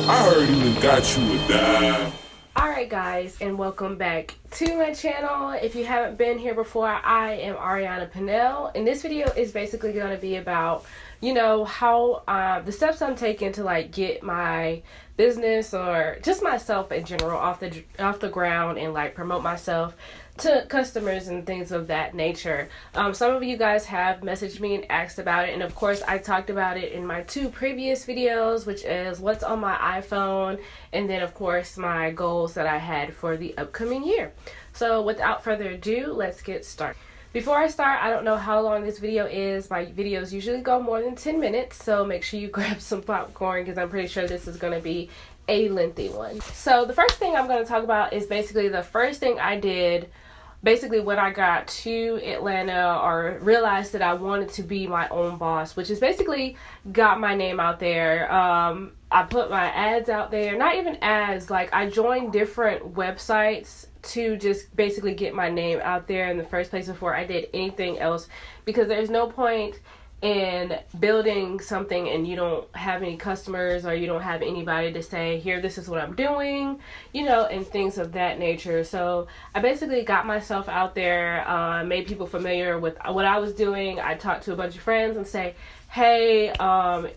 I heard he done got you a dime. Alright guys, and welcome back to my channel. If you haven't been here before, I am Ariana Pannell, and this video is basically going to be about, how the steps I'm taking to like get my business or just myself in general off the ground and like promote myself to customers and things of that nature. Some of you guys have messaged me and asked about it, and of course I talked about it in my two previous videos, which is what's on my iPhone and then of course my goals that I had for the upcoming year. So without further ado, let's get started. Before I start, I don't know how long this video is. My videos usually go more than 10 minutes, so make sure you grab some popcorn because I'm pretty sure this is going to be a lengthy one. So the first thing I'm going to talk about is basically the first thing I did basically when I got to Atlanta or realized that I wanted to be my own boss, which is basically got my name out there. I put my ads out there, not even ads, like I joined different websites to just basically get my name out there in the first place before I did anything else, because there's no point in building something and you don't have any customers or you don't have anybody to say, here, this is what I'm doing, and things of that nature. So I basically got myself out there, made people familiar with what I was doing. I talked to a bunch of friends and say, hey,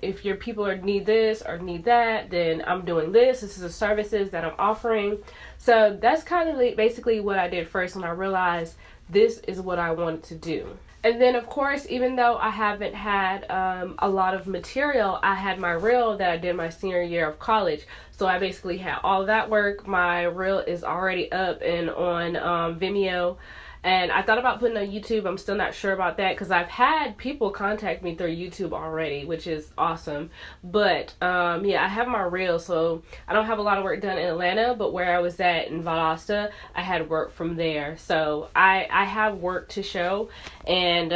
if your people need this or need that, then I'm doing this. This is the services that I'm offering. So that's kind of basically what I did first when I realized this is what I wanted to do. And then, of course, even though I haven't had a lot of material, I had my reel that I did my senior year of college. So I basically had all of that work. My reel is already up and on Vimeo. And I thought about putting on YouTube. I'm still not sure about that because I've had people contact me through YouTube already, which is awesome. But yeah, I have my reel, so I don't have a lot of work done in Atlanta, but where I was at in Valdosta, I had work from there. So I have work to show. And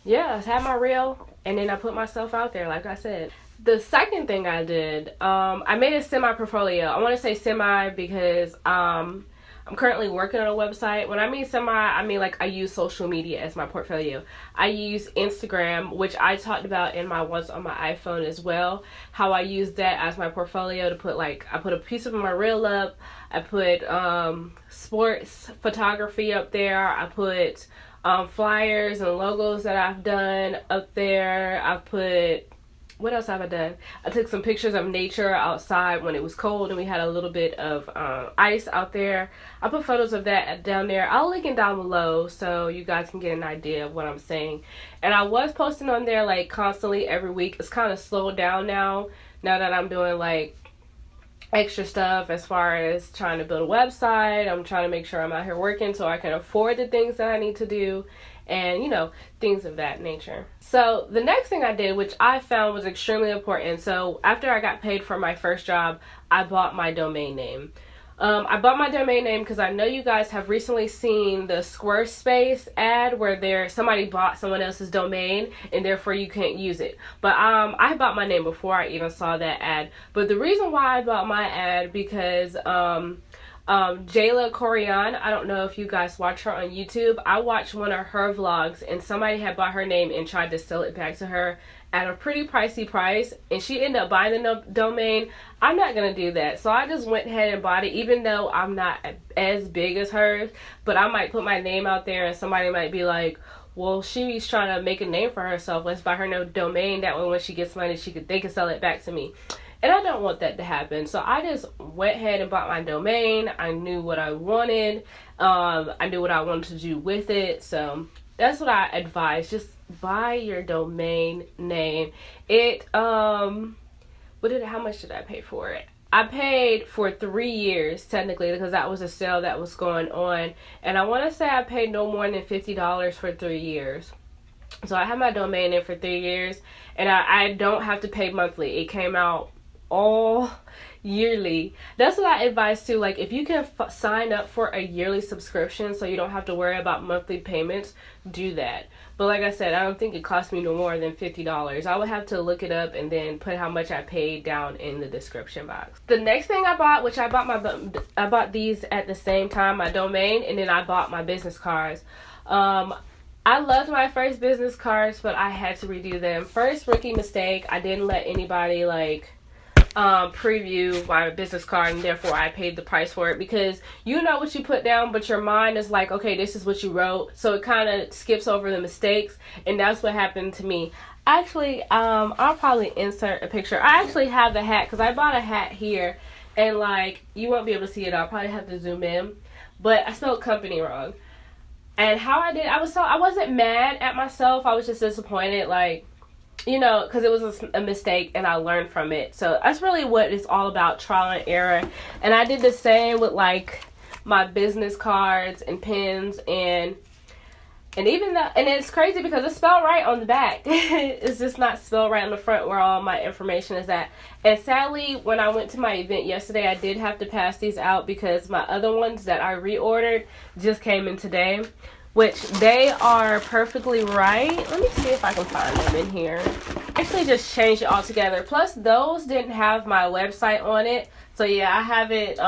yeah, I had my reel, and then I put myself out there, like I said. The second thing I did, I made a semi-portfolio. I want to say semi because I'm currently working on a website. When I mean semi, I mean like I use social media as my portfolio. I use Instagram, which I talked about in my What's on My iPhone as well. How I use that as my portfolio to put I put a piece of my reel up. I put sports photography up there. I put flyers and logos that I've done up there. I put, what else have I done? I took some pictures of nature outside when it was cold and we had a little bit of ice out there. I put photos of that down there. I'll link it down below so you guys can get an idea of what I'm saying. And I was posting on there like constantly every week. It's kind of slowed down now that I'm doing like extra stuff as far as trying to build a website. I'm trying to make sure I'm out here working so I can afford the things that I need to do. And things of that nature. So the next thing I did, which I found was extremely important, so after I got paid for my first job, I bought my domain name. I bought my domain name because I know you guys have recently seen the Squarespace ad where somebody bought someone else's domain and therefore you can't use it. But I bought my name before I even saw that ad. But the reason why I bought my ad because Jayla Corian, I don't know if you guys watch her on YouTube. I watched one of her vlogs and somebody had bought her name and tried to sell it back to her at a pretty pricey price, and she ended up buying the domain. I'm not gonna do that, so I just went ahead and bought it, even though I'm not as big as hers. But I might put my name out there and somebody might be like, well, she's trying to make a name for herself, let's buy her no domain, that way when she gets money they can sell it back to me. And I don't want that to happen. So I just went ahead and bought my domain. I knew what I wanted. I knew what I wanted to do with it. So that's what I advise. Just buy your domain name. How much did I pay for it? I paid for 3 years technically because that was a sale that was going on. And I want to say I paid no more than $50 for 3 years. So I had my domain name for 3 years, and I don't have to pay monthly. It came out all yearly. That's what I advise too. Like if you can sign up for a yearly subscription so you don't have to worry about monthly payments, do that. But like I said, I don't think it cost me no more than $50. I would have to look it up and then put how much I paid down in the description box. The next thing I bought, which I bought these at the same time, my domain, and then I bought my business cards. I loved my first business cards, but I had to redo them. First rookie mistake, I didn't let anybody preview my business card, and therefore I paid the price for it, because you know what you put down, but your mind is like, okay, this is what you wrote, so it kind of skips over the mistakes, and that's what happened to me. Actually, I'll probably insert a picture. I actually have the hat, because I bought a hat here, and like, you won't be able to see it. I'll probably have to zoom in, but I spelled company wrong. And how I did, I wasn't mad at myself, I was just disappointed, like, you know, because it was a mistake and I learned from it. So that's really what it's all about, trial and error. And I did the same with like my business cards and pins, and even the, and it's crazy because it's spelled right on the back. It's just not spelled right on the front where all my information is at. And sadly, when I went to my event yesterday, I did have to pass these out because my other ones that I reordered just came in today, which they are perfectly right. Let me see if I can find them in here. Actually just changed it all together. Plus those didn't have my website on it. So yeah, I have it,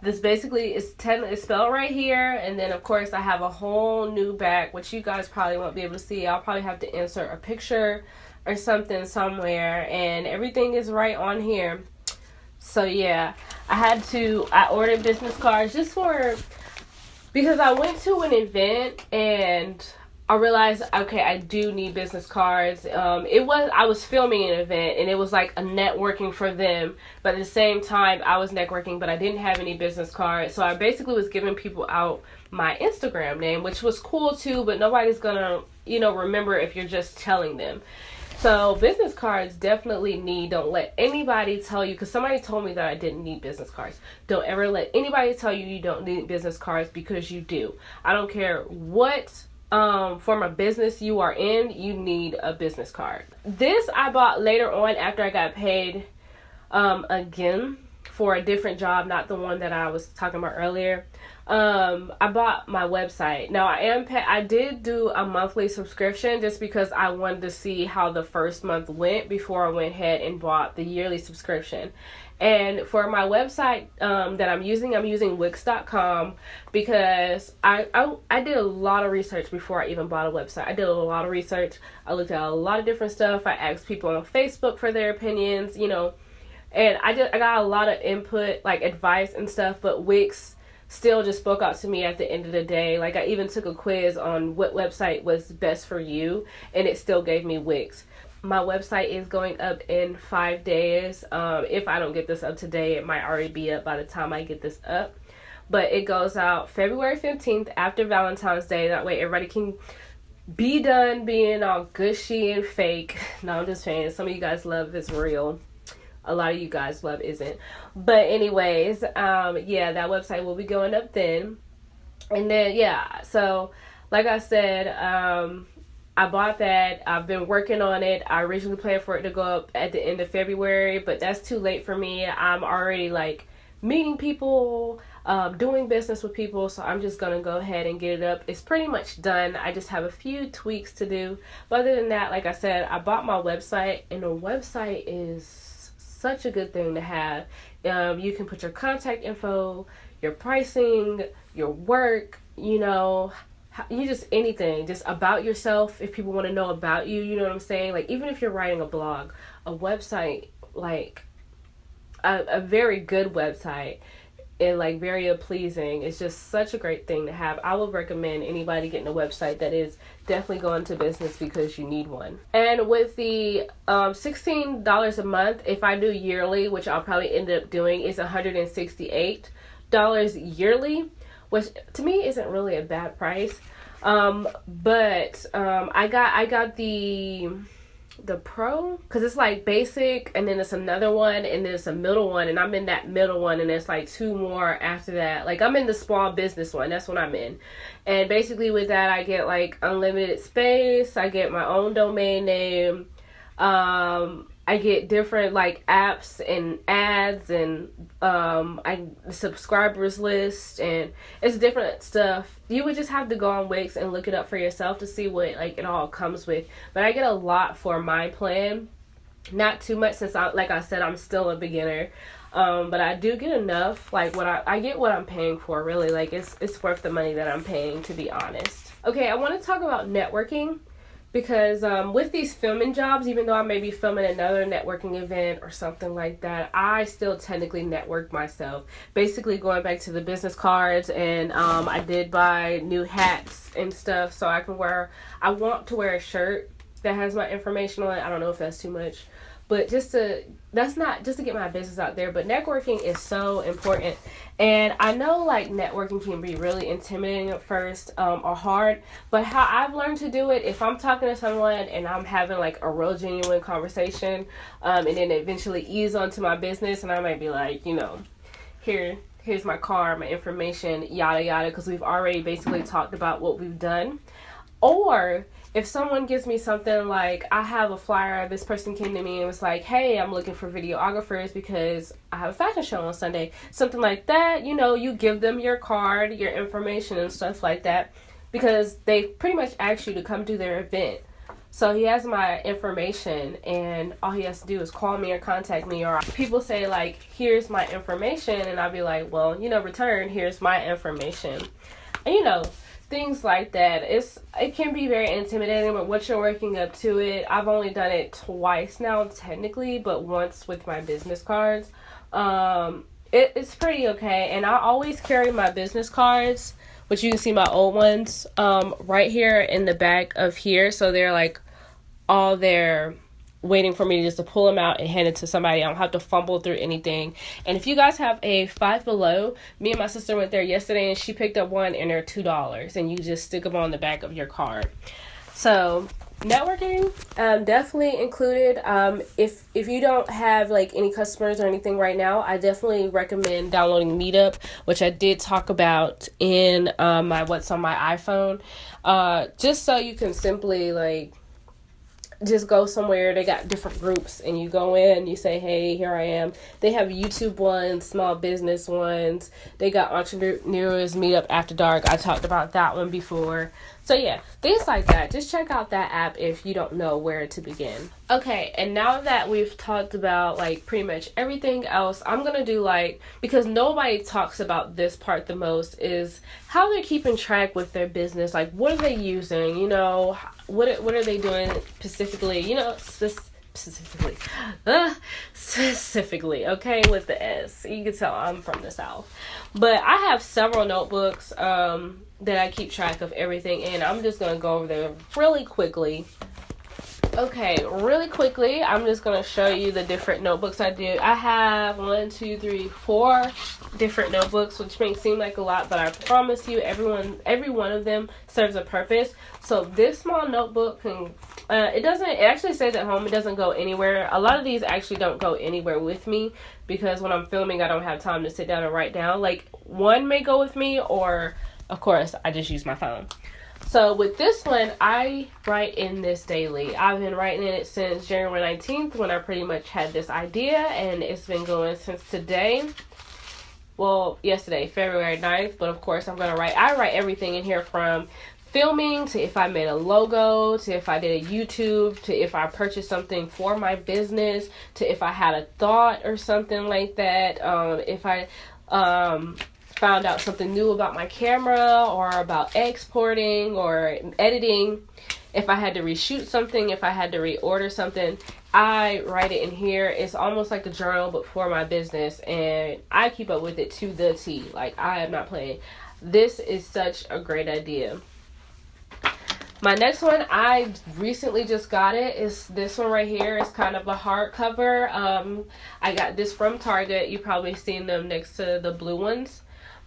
this basically is technically spelled right here. And then of course I have a whole new back, which you guys probably won't be able to see. I'll probably have to insert a picture or something somewhere, and everything is right on here. So yeah, I ordered business cards just because I went to an event and I realized, okay, I do need business cards. I was filming an event and it was like a networking for them, but at the same time I was networking, but I didn't have any business cards. So I basically was giving people out my Instagram name, which was cool too, but nobody's gonna, remember if you're just telling them. So business cards definitely don't let anybody tell you, because somebody told me that I didn't need business cards. Don't ever let anybody tell you you don't need business cards, because you do. I don't care what form of business you are in, you need a business card. This I bought later on after I got paid again for a different job, not the one that I was talking about earlier. I bought my website. Now I did do a monthly subscription just because I wanted to see how the first month went before I went ahead and bought the yearly subscription. And for my website that I'm using Wix.com, because I did a lot of research before I even bought a website. I did a lot of research. I looked at a lot of different stuff. I asked people on Facebook for their opinions, and I got a lot of input, like advice and stuff, but Wix still just spoke out to me at the end of the day. Like, I even took a quiz on what website was best for you, and it still gave me Wix. My website is going up in 5 days. If I don't get this up today, it might already be up by the time I get this up. But it goes out February 15th after Valentine's Day. That way everybody can be done being all gushy and fake. No, I'm just saying, some of you guys love is real. A lot of you guys love isn't. But anyways, yeah, that website will be going up then. And then, yeah, so like I said, I bought that. I've been working on it. I originally planned for it to go up at the end of February, but that's too late for me. I'm already like meeting people, doing business with people, so I'm just gonna go ahead and get it up. It's pretty much done. I just have a few tweaks to do. But other than that, like I said, I bought my website, and the website is such a good thing to have. You can put your contact info, your pricing, your work, you just anything, just about yourself. If people want to know about you, you know what I'm saying? Like, even if you're writing a blog, a website, like a very good website, and like very pleasing, it's just such a great thing to have. I would recommend anybody getting a website that is definitely going to business, because you need one. And with the $16 a month, if I do yearly, which I'll probably end up doing, is $168 yearly, which to me isn't really a bad price. But I got the pro, because it's like basic, and then it's another one, and then it's a middle one, and I'm in that middle one, and there's like two more after that. Like, I'm in the small business one, that's what I'm in. And basically with that, I get like unlimited space, I get my own domain name, I get different like apps and ads, and subscribers list, and it's different stuff. You would just have to go on Wix and look it up for yourself to see what like it all comes with. But I get a lot for my plan, not too much, since like I said, I'm still a beginner. But I do get enough, like what I get what I'm paying for, really. Like, it's worth the money that I'm paying, to be honest. Okay, I want to talk about networking, because with these filming jobs, even though I may be filming another networking event or something like that, I still technically network myself. Basically, going back to the business cards, and I did buy new hats and stuff so I can wear. I want to wear a shirt that has my information on it. I don't know if that's too much, but that's not just to get my business out there, but networking is so important. And I know like networking can be really intimidating at first, or hard, but how I've learned to do it, if I'm talking to someone and I'm having like a real genuine conversation, and then eventually ease onto my business, and I might be like, here's my card, my information, yada yada, because we've already basically talked about what we've done. Or if someone gives me something like, I have a flyer, this person came to me and was like, hey, I'm looking for videographers because I have a fashion show on Sunday. Something like that, you give them your card, your information and stuff like that, because they pretty much ask you to come do their event. So he has my information, and all he has to do is call me or contact me. Or people say like, here's my information, and I'll be like, well, return, here's my information. And things like that. It can be very intimidating, but once you're working up to it, I've only done it twice now technically, but once with my business cards. It's pretty okay. And I always carry my business cards, which you can see my old ones right here in the back of here. So they're like all there waiting for me just to pull them out and hand it to somebody. I don't have to fumble through anything. And if you guys have a Five Below, me and my sister went there yesterday and she picked up one and they're $2, and you just stick them on the back of your card. So networking definitely included. If you don't have like any customers or anything right now, I definitely recommend downloading Meetup, which I did talk about in my What's on My iPhone, just so you can simply like just go somewhere. They got different groups, and you go in, you say, hey, here I am. They have YouTube ones, small business ones. They got Entrepreneurs Meetup After Dark. I talked about that one before. So yeah, things like that. Just check out that app if you don't know where to begin. Okay, and now that we've talked about like pretty much everything else, I'm gonna do because nobody talks about this part the most, is how they're keeping track with their business. Like, what are they using? What are they doing specifically? Specifically, okay, with the S. You can tell I'm from the South. But I have several notebooks that I keep track of everything in. I'm just going to go over there really quickly. Okay, really quickly, I'm just going to show you the different notebooks I do. I have 4 different notebooks, which may seem like a lot, but I promise you every one of them serves a purpose. So this small notebook can, it actually stays at home. It doesn't go anywhere. A lot of these actually don't go anywhere with me, because when I'm filming, I don't have time to sit down and write down. Like, one may go with me, or of course, I just use my phone. So with this one, I write in this daily. I've been writing in it since January 19th, when I pretty much had this idea, and it's been going since today. Well, yesterday, February 9th, but of course I write everything in here, from filming to if I made a logo, to if I did a YouTube, to if I purchased something for my business, to if I had a thought or something like that, if I found out something new about my camera, or about exporting or editing, if I had to reshoot something, if I had to reorder something, I write it in here. It's almost like a journal, but for my business, and I keep up with it to the T. Like, I am not playing. This is such a great idea. My next one, I recently just got it, is this one right here. It's kind of a hardcover. I got this from Target. You've probably seen them next to the blue ones.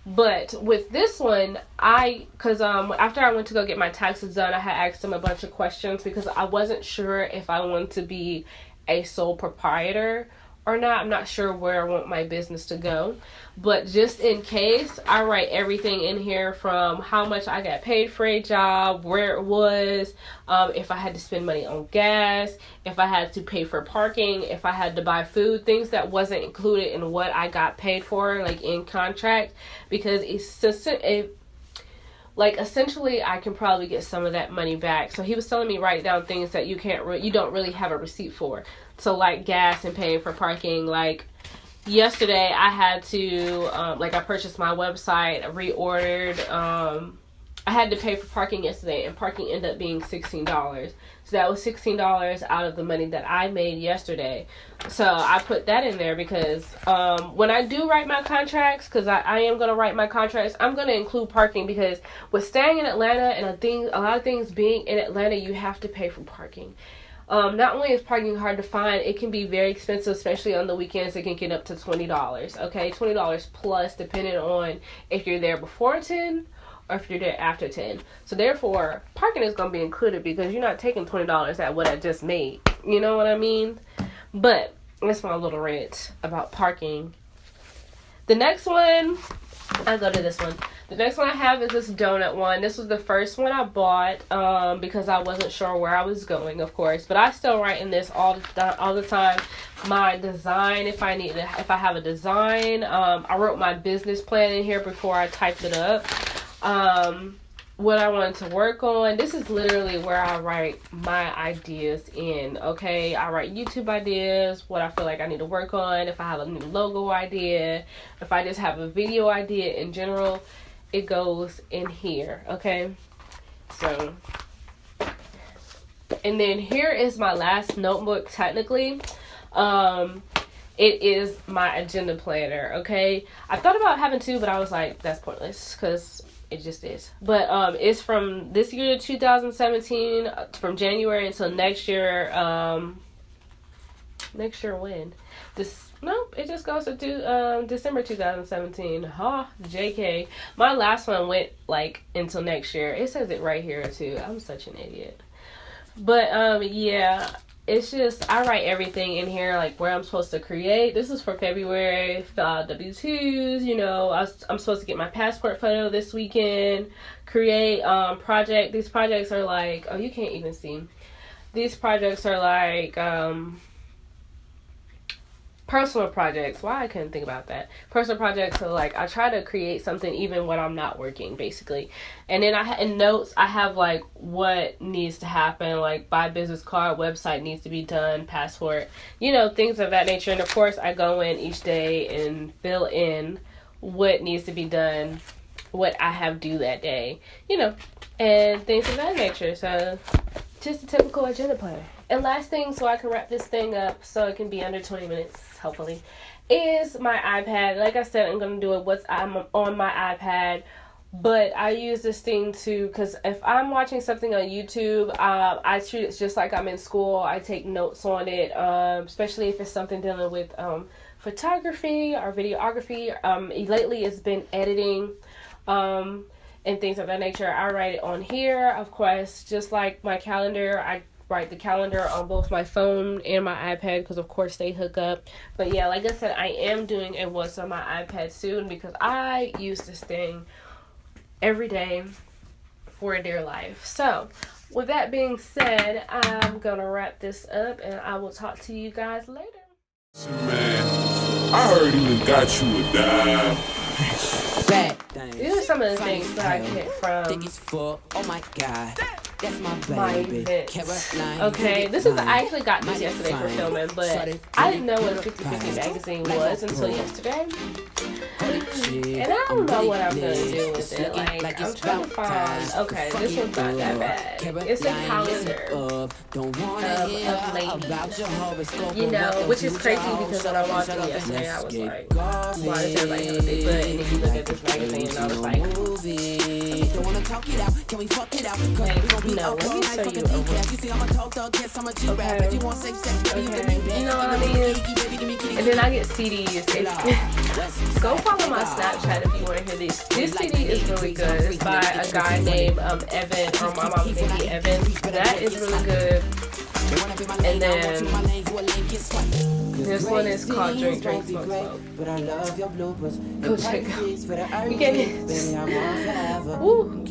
But with this one, after I went to go get my taxes done, I had asked them a bunch of questions, because I wasn't sure if I wanted to be a sole proprietor or not. I'm not sure where I want my business to go. But just in case, I write everything in here, from how much I got paid for a job, where it was, if I had to spend money on gas, if I had to pay for parking, if I had to buy food, things that wasn't included in what I got paid for, like in contract, because essentially I can probably get some of that money back. So he was telling me write down things that you don't really have a receipt for. So like gas and paying for parking. Like yesterday I had to I purchased my website, reordered I had to pay for parking yesterday, and parking ended up being $16. So that was $16 out of the money that I made yesterday. So I put that in there because when I do write my contracts, because I am going to write my contracts, I'm going to include parking, because with staying in Atlanta and a lot of things being in Atlanta, you have to pay for parking. Not only is parking hard to find, it can be very expensive, especially on the weekends. It can get up to $20, okay? $20 plus, depending on if you're there before 10 or if you're there after 10. So therefore, parking is going to be included, because you're not taking $20 at what I just made. You know what I mean? But that's my little rant about parking. The next one, I'll go to this one. The next one I have is this donut one. This was the first one I bought because I wasn't sure where I was going, of course. But I still write in this all the time. My design, if I have a design. I wrote my business plan in here before I typed it up. What I wanted to work on. This is literally where I write my ideas in, okay? I write YouTube ideas, what I feel like I need to work on, if I have a new logo idea, if I just have a video idea in general, it goes in here, okay? So, and then here is my last notebook, technically. It is my agenda planner, okay? I thought about having two, but I was like, that's pointless, because it just is. But it's from this year to 2017, from January until next year. Next year when? Nope, it just goes to December 2017. JK. My last one went like until next year. It says it right here too. I'm such an idiot. But yeah, it's just, I write everything in here, like where I'm supposed to create. This is for February, fill out W-2s, you know, I'm supposed to get my passport photo this weekend, create project. These projects are like, oh, you can't even see. These projects are like personal projects. Why I couldn't think about that. Personal projects. So like I try to create something even when I'm not working, basically. And then in notes I have like what needs to happen, like buy business card, website needs to be done, passport, you know, things of that nature. And of course I go in each day and fill in what needs to be done, what I have due that day, you know, and things of that nature. So just a typical agenda planner. And last thing, so I can wrap this thing up so it can be under 20 minutes, hopefully, is my iPad. Like I said, I'm going to do it I'm on my iPad, but I use this thing because if I'm watching something on YouTube, I treat it just like I'm in school. I take notes on it, especially if it's something dealing with photography or videography. Lately, it's been editing and things of that nature. I write it on here, of course, just like my calendar. I write the calendar on both my phone and my iPad because of course they hook up. But yeah, like I said, I am doing a what's on my iPad soon because I use this thing every day for dear life. So with that being said, I'm gonna wrap this up and I will talk to you guys later. Man, I heard you got you a dime. These are some of the things that I get from my events. Okay, this is, I actually got this yesterday for filming, but I didn't know what 50/50 magazine was until yesterday. And I don't know what I'm gonna do with it. Like, I'm trying to find, okay, this one's not that bad. It's a calendar of ladies, you know, which is crazy because when I watched it yesterday, I was like, why does everybody have a big butt? And then you look at this magazine and I was like, no, let me show you a okay, you know what I mean? And then I get CDs. Go follow my Snapchat if you want to hear these. This CD is really good. It's by a guy named Evan, or my mom named Evan. That is really good. And then this one is called Drink, Drink, Smoke, Smoke. Go check it out. You get it. Woo.